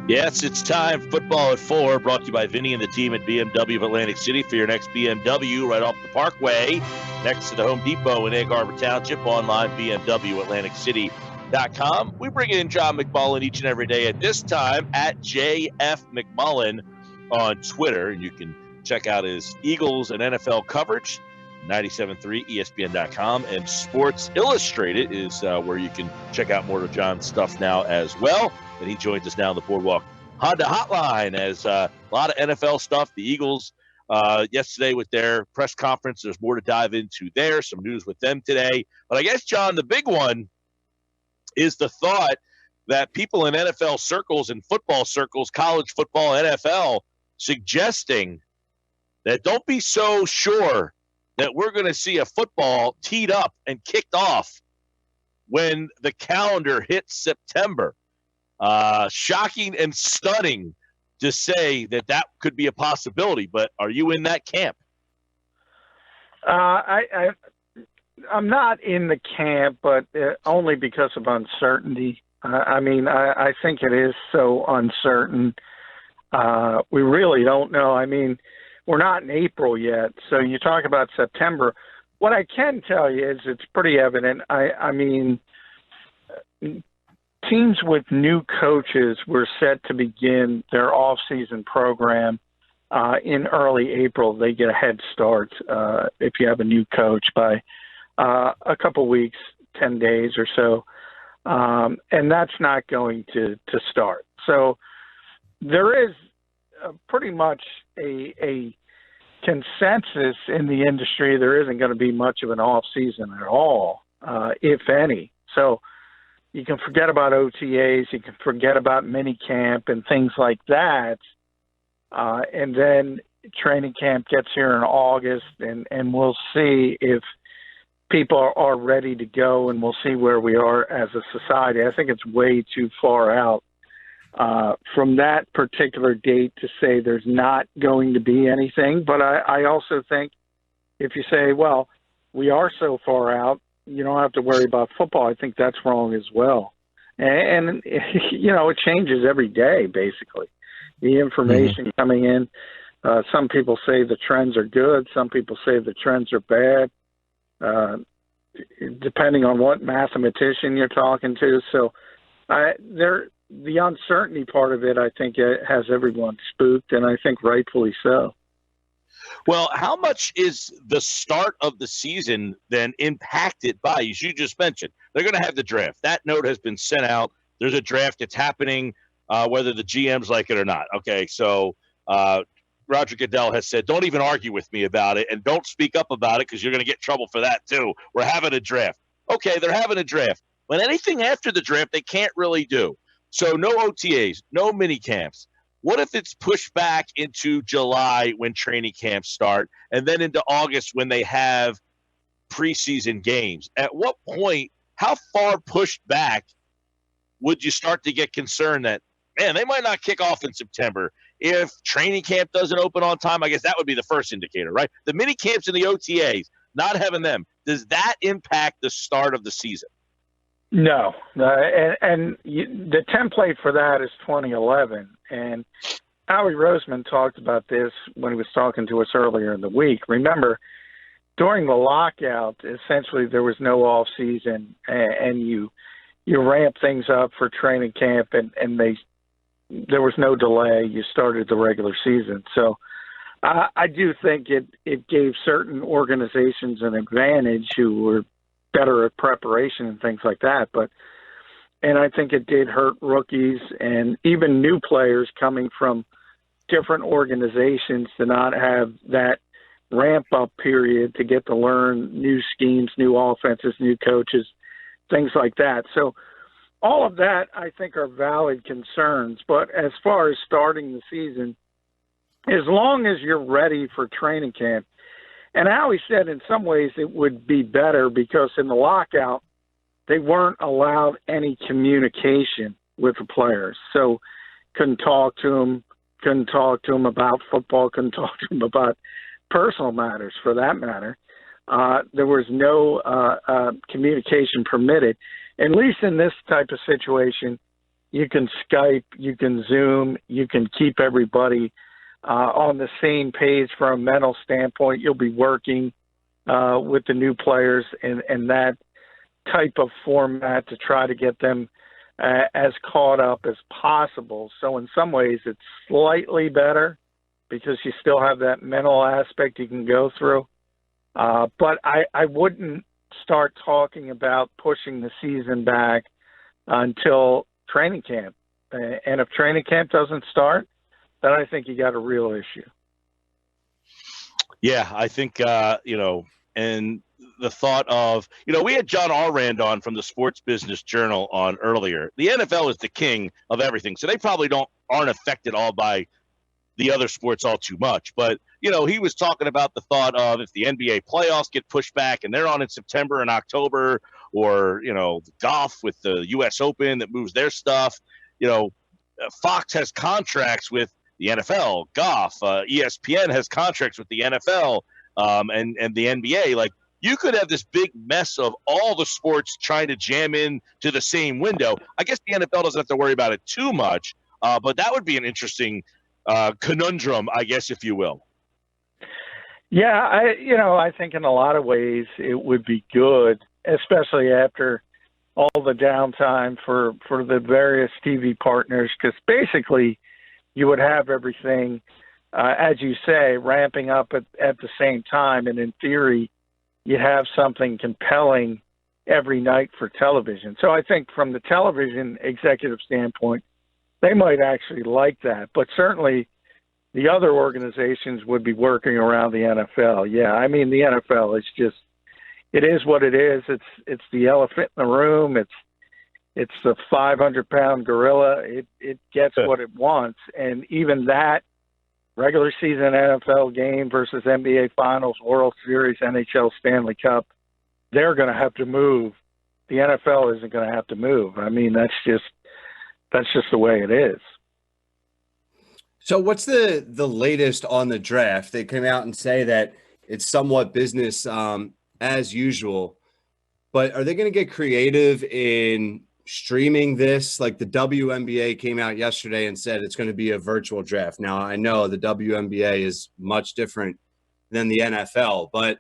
Yes, it's time. Football at 4, brought to you by Vinny and the team at BMW of Atlantic City for your next BMW right off the Parkway, next to the Home Depot in Egg Harbor Township. Online, BMWAtlanticCity.com. We bring in John McMullen each and every day at this time at JF McMullen on Twitter. You can check out his Eagles and NFL coverage, 97.3 ESPN.com, and Sports Illustrated is where you can check out more of John's stuff now as well. And he joins us now on the Boardwalk Honda Hotline as a lot of NFL stuff. The Eagles yesterday with their press conference, there's more to dive into there, some news with them today. But I guess, John, the big one is the thought that people in NFL circles and football circles, college football, NFL, suggesting that don't be so sure that we're going to see a football teed up and kicked off when the calendar hits September. Shocking and stunning to say that could be a possibility, but are you in that camp? I'm not in the camp, but only because of uncertainty. I think it is so uncertain. We really don't know. We're not in April yet, so you talk about September. What I can tell you is it's pretty evident. Teams with new coaches were set to begin their off-season program in early April. They get a head start if you have a new coach by a couple weeks, 10 days or so, and that's not going to start. So there is pretty much a consensus in the industry. There isn't going to be much of an off-season at all, if any. So you can forget about OTAs, you can forget about minicamp and things like that. And then training camp gets here in August, and we'll see if people are ready to go, and we'll see where we are as a society. I think it's way too far out from that particular date to say there's not going to be anything. But I also think if you say, well, we are so far out, you don't have to worry about football, I think that's wrong as well. And it changes every day, basically. The information coming in, some people say the trends are good, some people say the trends are bad, depending on what mathematician you're talking to. So the uncertainty part of it, I think, has everyone spooked, and I think rightfully so. Well, how much is the start of the season then impacted by, as you just mentioned, they're going to have the draft. That note has been sent out. There's a draft. It's happening, whether the GMs like it or not. Okay, so Roger Goodell has said, don't even argue with me about it and don't speak up about it because you're going to get in trouble for that too. We're having a draft. Okay, they're having a draft. But anything after the draft, they can't really do. So no OTAs, no mini camps. What if it's pushed back into July when training camps start and then into August when they have preseason games? At what point, how far pushed back would you start to get concerned that, man, they might not kick off in September? If training camp doesn't open on time, I guess that would be the first indicator, right? The mini camps and the OTAs, not having them, does that impact the start of the season? No, and the template for that is 2011. And Howie Roseman talked about this when he was talking to us earlier in the week. Remember, during the lockout, essentially there was no off season, and you ramp things up for training camp, and there was no delay. You started the regular season. So I do think it gave certain organizations an advantage who were better at preparation and things like that. And I think it did hurt rookies and even new players coming from different organizations to not have that ramp-up period to get to learn new schemes, new offenses, new coaches, things like that. So all of that, I think, are valid concerns. But as far as starting the season, as long as you're ready for training camp, and Howie said in some ways it would be better because in the lockout, they weren't allowed any communication with the players. So couldn't talk to them about football, couldn't talk to them about personal matters for that matter. There was no communication permitted. At least in this type of situation, You can Skype, you can Zoom, you can keep everybody on the same page from a mental standpoint. You'll be working with the new players and that type of format to try to get them as caught up as possible. So in some ways it's slightly better because you still have that mental aspect you can go through. But I wouldn't start talking about pushing the season back until training camp. And if training camp doesn't start, then I think you got a real issue. Yeah, I think, and the thought of, we had John Arrand on from the Sports Business Journal on earlier. The NFL is the king of everything, so they probably aren't affected all by the other sports all too much. But, he was talking about the thought of if the NBA playoffs get pushed back and they're on in September and October, or, golf with the U.S. Open that moves their stuff. Fox has contracts with the NFL, golf, ESPN has contracts with the NFL and the NBA. Like, you could have this big mess of all the sports trying to jam in to the same window. I guess the NFL doesn't have to worry about it too much, but that would be an interesting conundrum, I guess, if you will. Yeah, I think in a lot of ways it would be good, especially after all the downtime for the various TV partners, because basically you would have everything, as you say, ramping up at the same time. And in theory, you'd have something compelling every night for television. So I think from the television executive standpoint, they might actually like that. But certainly the other organizations would be working around the NFL. Yeah, I mean, the NFL is just, it is what it is. It's the elephant in the room. It's the 500-pound gorilla. It gets what it wants. And even that regular season NFL game versus NBA Finals, World Series, NHL Stanley Cup, they're going to have to move. The NFL isn't going to have to move. I mean, that's just the way it is. So what's the latest on the draft? They came out and say that it's somewhat business as usual, but are they going to get creative in streaming this? Like the WNBA came out yesterday and said it's going to be a virtual draft. Now, I know the WNBA is much different than the NFL, but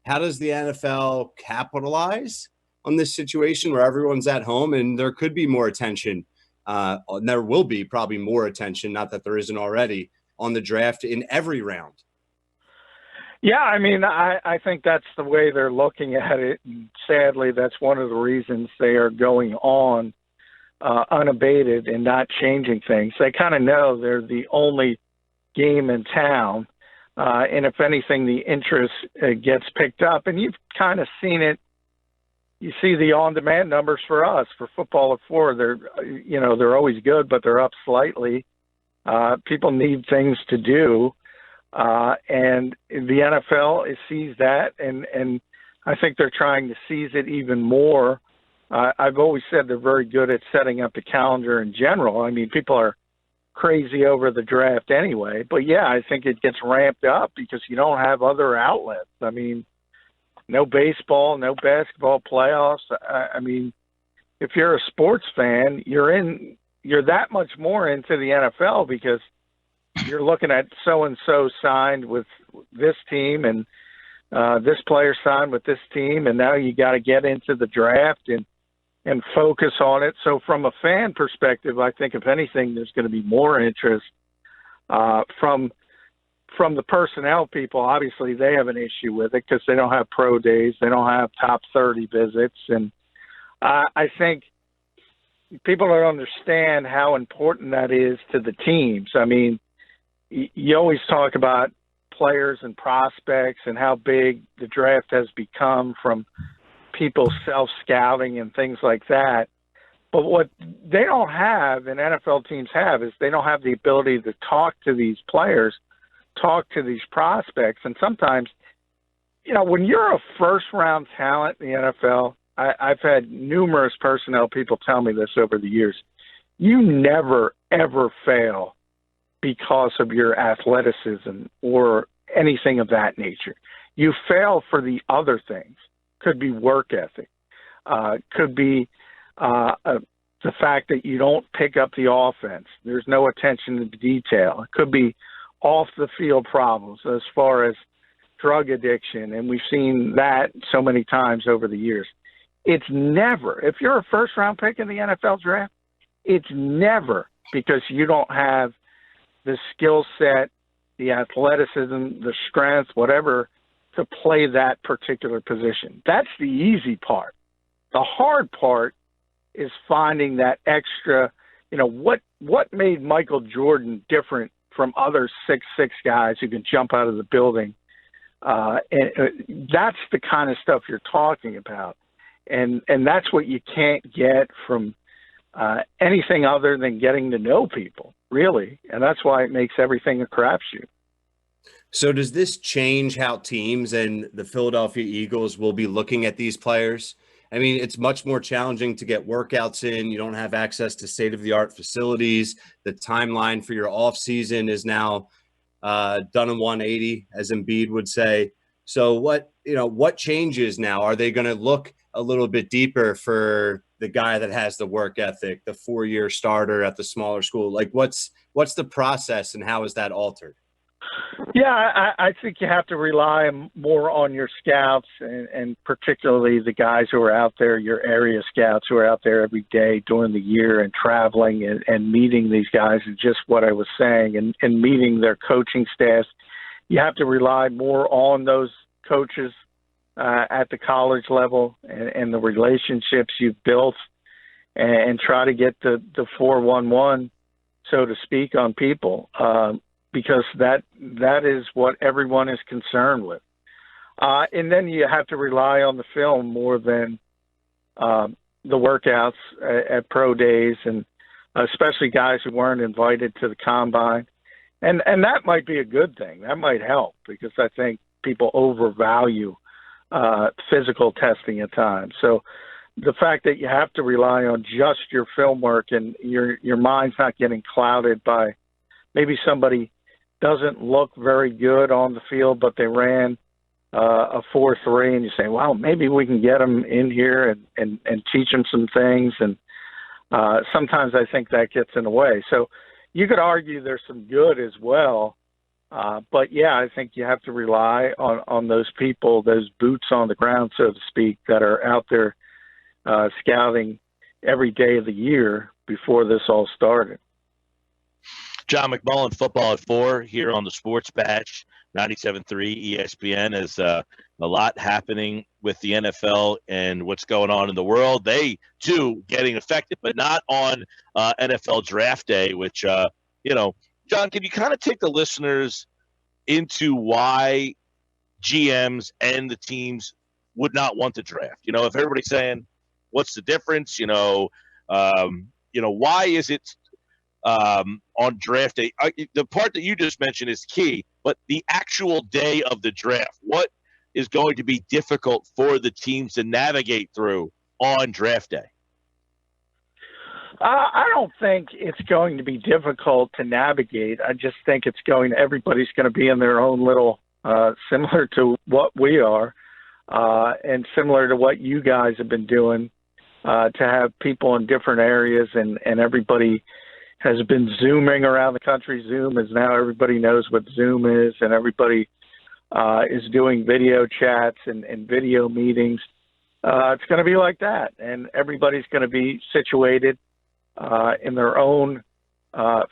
how does the NFL capitalize on this situation where everyone's at home and there could be more attention? And there will be probably more attention, not that there isn't already, on the draft in every round. Yeah, I mean, I think that's the way they're looking at it. And sadly, that's one of the reasons they are going on unabated and not changing things. They kind of know they're the only game in town. And if anything, the interest gets picked up. And you've kind of seen it. You see the on-demand numbers for us, for Football at 4. They're always good, but they're up slightly. People need things to do. And the NFL sees that, and I think they're trying to seize it even more. I've always said they're very good at setting up the calendar in general. I mean, people are crazy over the draft anyway. But, yeah, I think it gets ramped up because you don't have other outlets. I mean, no baseball, no basketball playoffs. I mean, if you're a sports fan, you're that much more into the NFL because you're looking at so-and-so signed with this team and this player signed with this team, and now you got to get into the draft and focus on it. So from a fan perspective, I think if anything, there's going to be more interest from the personnel people. Obviously, they have an issue with it because they don't have pro days. They don't have top 30 visits. And I think people don't understand how important that is to the teams. I mean, you always talk about players and prospects and how big the draft has become from people self-scouting and things like that. But what they don't have, and NFL teams have, is they don't have the ability to talk to these players, talk to these prospects. And sometimes, when you're a first-round talent in the NFL, I've had numerous personnel people tell me this over the years, you never, ever fail because of your athleticism or anything of that nature. You fail for the other things. Could be work ethic, could be the fact that you don't pick up the offense. There's no attention to detail. It could be off the field problems as far as drug addiction, and we've seen that so many times over the years. It's never, if you're a first-round pick in the NFL draft, it's never because you don't have the skill set, the athleticism, the strength, whatever, to play that particular position. That's the easy part. The hard part is finding that extra, what made Michael Jordan different from other 6'6" guys who can jump out of the building. And that's the kind of stuff you're talking about. And that's what you can't get from anything other than getting to know people, really. And that's why it makes everything a crapshoot. So does this change how teams and the Philadelphia Eagles will be looking at these players? I mean, it's much more challenging to get workouts in. You don't have access to state-of-the-art facilities. The timeline for your offseason is now done in 180, as Embiid would say. So what changes now? Are they going to look a little bit deeper for the guy that has the work ethic, the 4-year starter at the smaller school? Like, what's the process and how is that altered? Yeah, I think you have to rely more on your scouts and particularly the guys who are out there, your area scouts who are out there every day during the year and traveling and meeting these guys, and just what I was saying, and meeting their coaching staffs. You have to rely more on those coaches at the college level and the relationships you've built, and try to get the 411, so to speak, on people. Because that is what everyone is concerned with. And then you have to rely on the film more than the workouts at pro days, and especially guys who weren't invited to the combine. And that might be a good thing. That might help, because I think people overvalue physical testing at times. So the fact that you have to rely on just your film work and your mind's not getting clouded by maybe somebody doesn't look very good on the field, but they ran a 4.3, and you say, well, maybe we can get them in here and teach them some things. And sometimes I think that gets in the way. So you could argue there's some good as well. But, yeah, I think you have to rely on those people, those boots on the ground, so to speak, that are out there scouting every day of the year before this all started. John McMullen, Football at 4 here on the Sports Batch, 97.3 ESPN. Is a lot happening with the NFL and what's going on in the world. They, too, getting affected, but not on NFL Draft Day, which, John, can you kind of take the listeners into why GMs and the teams would not want to draft? If everybody's saying, what's the difference? Why is it on draft day? The part that you just mentioned is key, but the actual day of the draft, what is going to be difficult for the teams to navigate through on draft day? I don't think it's going to be difficult to navigate. I just think everybody's going to be in their own little, similar to what we are, and similar to what you guys have been doing, to have people in different areas, and everybody has been Zooming around the country. Zoom is now, everybody knows what Zoom is, and everybody is doing video chats and video meetings. It's going to be like that, and everybody's going to be situated in their own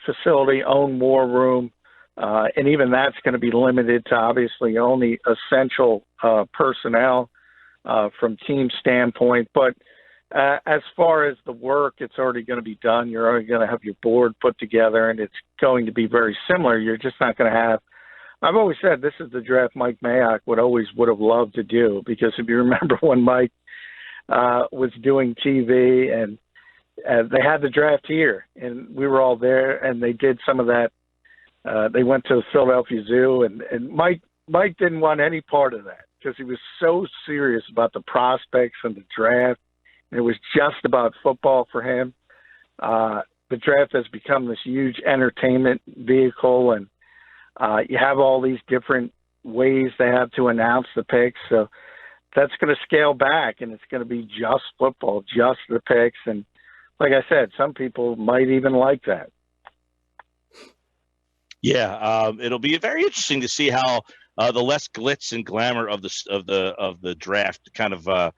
facility, own war room, and even that's going to be limited to obviously only essential personnel from team standpoint. But as far as the work, it's already going to be done. You're already going to have your board put together, and it's going to be very similar. You're just not going to have – I've always said this is the draft Mike Mayock would have loved to do, because if you remember when Mike was doing TV and they had the draft here, and we were all there, and they did some of that. They went to the Philadelphia Zoo, and Mike didn't want any part of that because he was so serious about the prospects and the draft. It was just about football for him. The draft has become this huge entertainment vehicle, and you have all these different ways they have to announce the picks. So that's going to scale back, and it's going to be just football, just the picks. And like I said, some people might even like that. Yeah, it'll be very interesting to see how the less glitz and glamour of the draft kind of I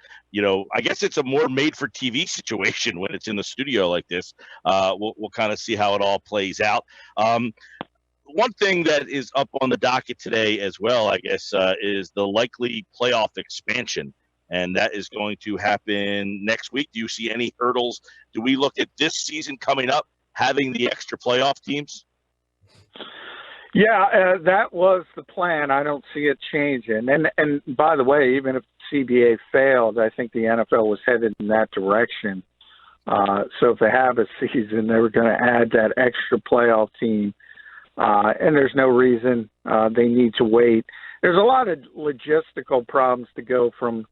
guess it's a more made for TV situation when it's in the studio like this. We'll kind of see how it all plays out. One thing that is up on the docket today as well, I guess, is the likely playoff expansion, and that is going to happen next week. Do you see any hurdles? Do we look at this season coming up having the extra playoff teams? Yeah, that was the plan. I don't see it changing. And by the way, even if CBA failed, I think the NFL was headed in that direction. So if they have a season, they were going to add that extra playoff team. And there's no reason they need to wait. There's a lot of logistical problems to go from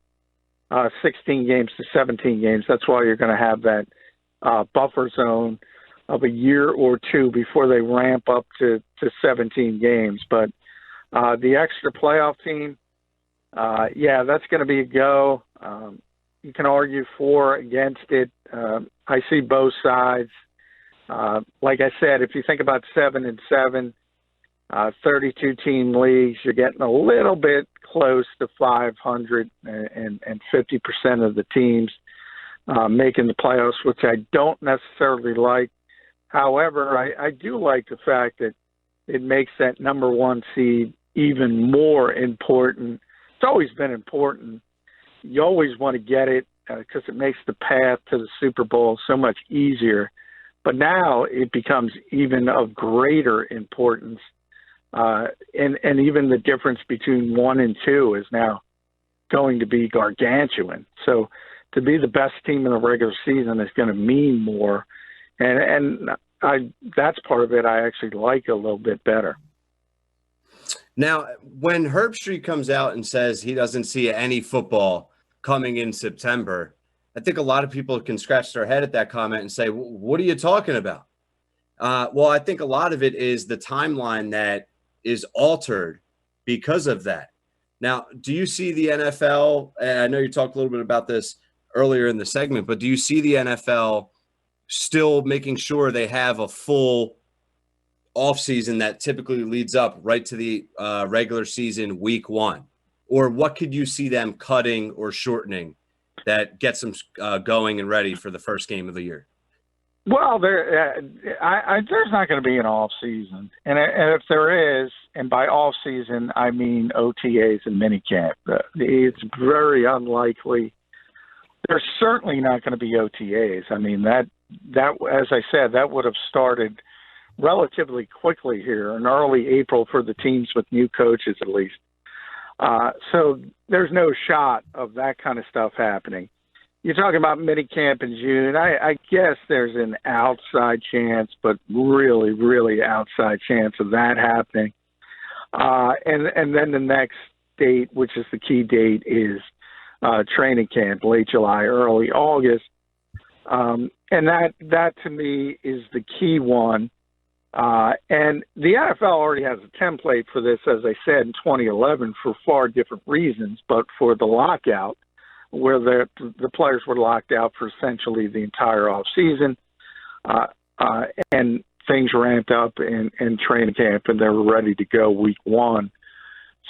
16 games to 17 games. That's why you're going to have that buffer zone of a year or two before they ramp up to 17 games. But the extra playoff team, that's going to be a go. You can argue for, against it. I see both sides. Like I said, if you think about 7-7, 32-team leagues, you're getting a little bit close to 500 and 50% of the teams making the playoffs, which I don't necessarily like. However, I do like the fact that it makes that number one seed even more important. It's always been important. You always want to get it because it makes the path to the Super Bowl so much easier. But now it becomes even of greater importance. And even the difference between 1 and 2 is now going to be gargantuan. So to be the best team in the regular season is going to mean more. And that's part of it I actually like a little bit better. Now, when Herbstreit comes out and says he doesn't see any football coming in September, I think a lot of people can scratch their head at that comment and say, what are you talking about? Well, I think a lot of it is the timeline that is altered because of that. Now, do you see the NFL, and I know you talked a little bit about this earlier in the segment, but do you see the NFL still making sure they have a full offseason that typically leads up right to the regular season week 1? Or what could you see them cutting or shortening that gets them going and ready for the first game of the year? Well, there's not going to be an off season, and if there is, and by off season I mean OTAs and minicamp, it's very unlikely. There's certainly not going to be OTAs. I mean that as I said, that would have started relatively quickly here in early April for the teams with new coaches at least. So there's no shot of that kind of stuff happening. You're talking about minicamp in June. I guess there's an outside chance, but really, really outside chance of that happening. And then the next date, which is the key date, is training camp, late July, early August. And that to me is the key one. And the NFL already has a template for this, as I said, in 2011 for far different reasons, but for the lockout, where the players were locked out for essentially the entire off season, and things ramped up in training camp, and they were ready to go week 1.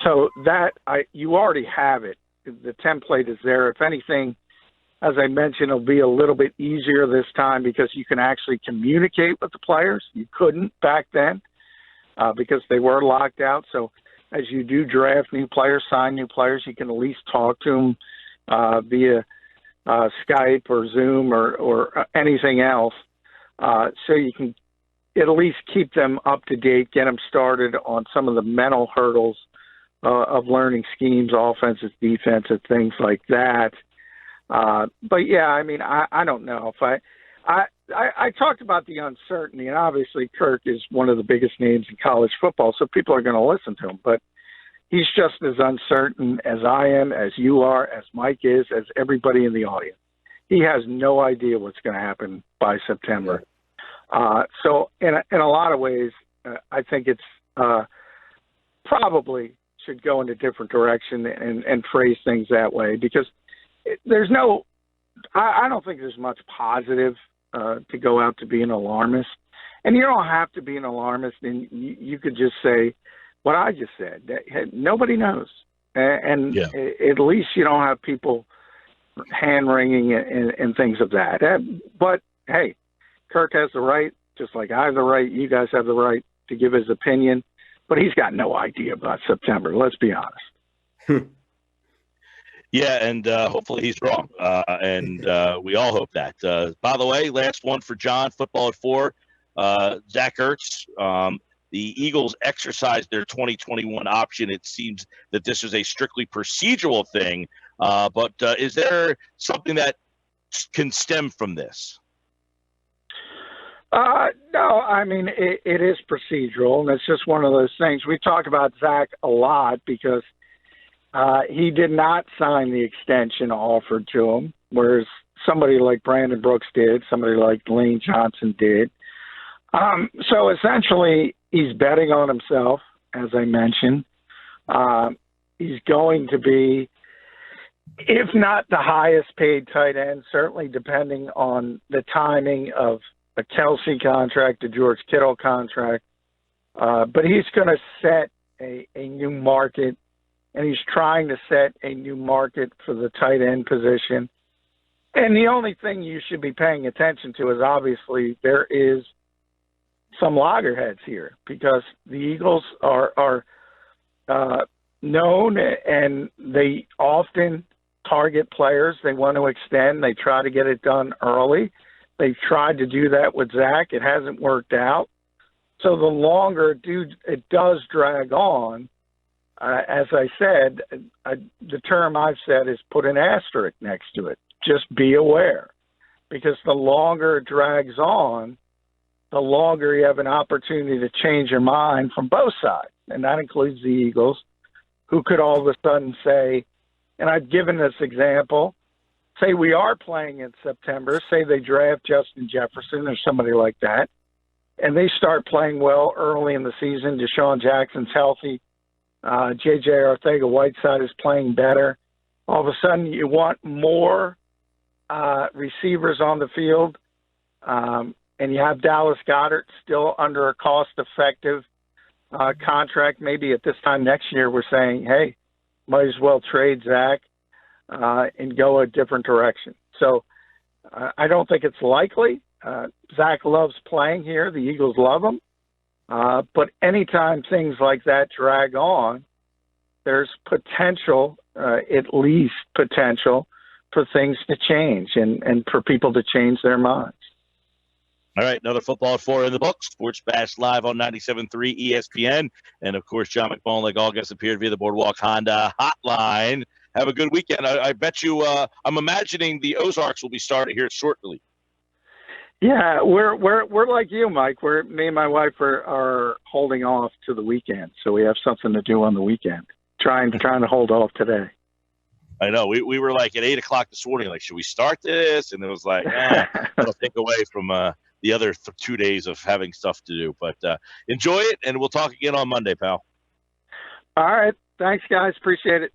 So you already have it. The template is there. If anything, as I mentioned, it'll be a little bit easier this time because you can actually communicate with the players. You couldn't back then because they were locked out. So as you do draft new players, sign new players, you can at least talk to them via Skype or Zoom or anything else. So you can at least keep them up to date, get them started on some of the mental hurdles of learning schemes, offensive, defensive, things like that. But yeah, I mean, I don't know if I talked about the uncertainty, and obviously Kirk is one of the biggest names in college football, so people are going to listen to him, but he's just as uncertain as I am, as you are, as Mike is, as everybody in the audience. He has no idea what's going to happen by September. So in a lot of ways, I think it's probably should go in a different direction and phrase things that way, because there's I don't think there's much positive to go out to be an alarmist. And you don't have to be an alarmist, and you could just say what I just said. That, hey, nobody knows. And at least you don't have people hand-wringing and things of that. But, hey, Kirk has the right, just like I have the right, you guys have the right to give his opinion. But he's got no idea about September, let's be honest. Yeah, and hopefully he's wrong, and we all hope that. By the way, last one for John, football at 4, Zach Ertz. The Eagles exercised their 2021 option. It seems that this is a strictly procedural thing, but is there something that can stem from this? No, I mean, it is procedural, and it's just one of those things. We talk about Zach a lot because he did not sign the extension offered to him, whereas somebody like Brandon Brooks did, somebody like Lane Johnson did. So essentially, he's betting on himself, as I mentioned. He's going to be, if not the highest paid tight end, certainly depending on the timing of a Kelsey contract, a George Kittle contract. But he's going to set a new market, and he's trying to set a new market for the tight end position. And the only thing you should be paying attention to is obviously there is some loggerheads here because the Eagles are known, and they often target players they want to extend. They try to get it done early. They've tried to do that with Zach. It hasn't worked out. So the longer it does drag on, as I said, the term I've said is put an asterisk next to it. Just be aware, because the longer it drags on, the longer you have an opportunity to change your mind from both sides. And that includes the Eagles, who could all of a sudden say, and I've given this example, say we are playing in September, say they draft Justin Jefferson or somebody like that, and they start playing well early in the season. Deshaun Jackson's healthy. J.J. Arcega-Whiteside is playing better. All of a sudden you want more receivers on the field, and you have Dallas Goedert still under a cost-effective contract. Maybe at this time next year we're saying, hey, might as well trade Zach and go a different direction. So I don't think it's likely. Zach loves playing here. The Eagles love him. But anytime things like that drag on, there's potential, at least potential, for things to change and for people to change their minds. All right, another football at 4 in the books. Sports Bash live on 97.3 ESPN. And, of course, John McMullen, like all guests, appeared via the Boardwalk Honda hotline. Have a good weekend. I bet you I'm imagining the Ozarks will be starting here shortly. Yeah, we're like you, Mike. Me and my wife are holding off to the weekend, so we have something to do on the weekend. Trying to hold off today. I know. We were like at 8 o'clock this morning, like, should we start this? And it was like, it'll take away from the other 2 days of having stuff to do. But enjoy it, and we'll talk again on Monday, pal. All right. Thanks, guys. Appreciate it.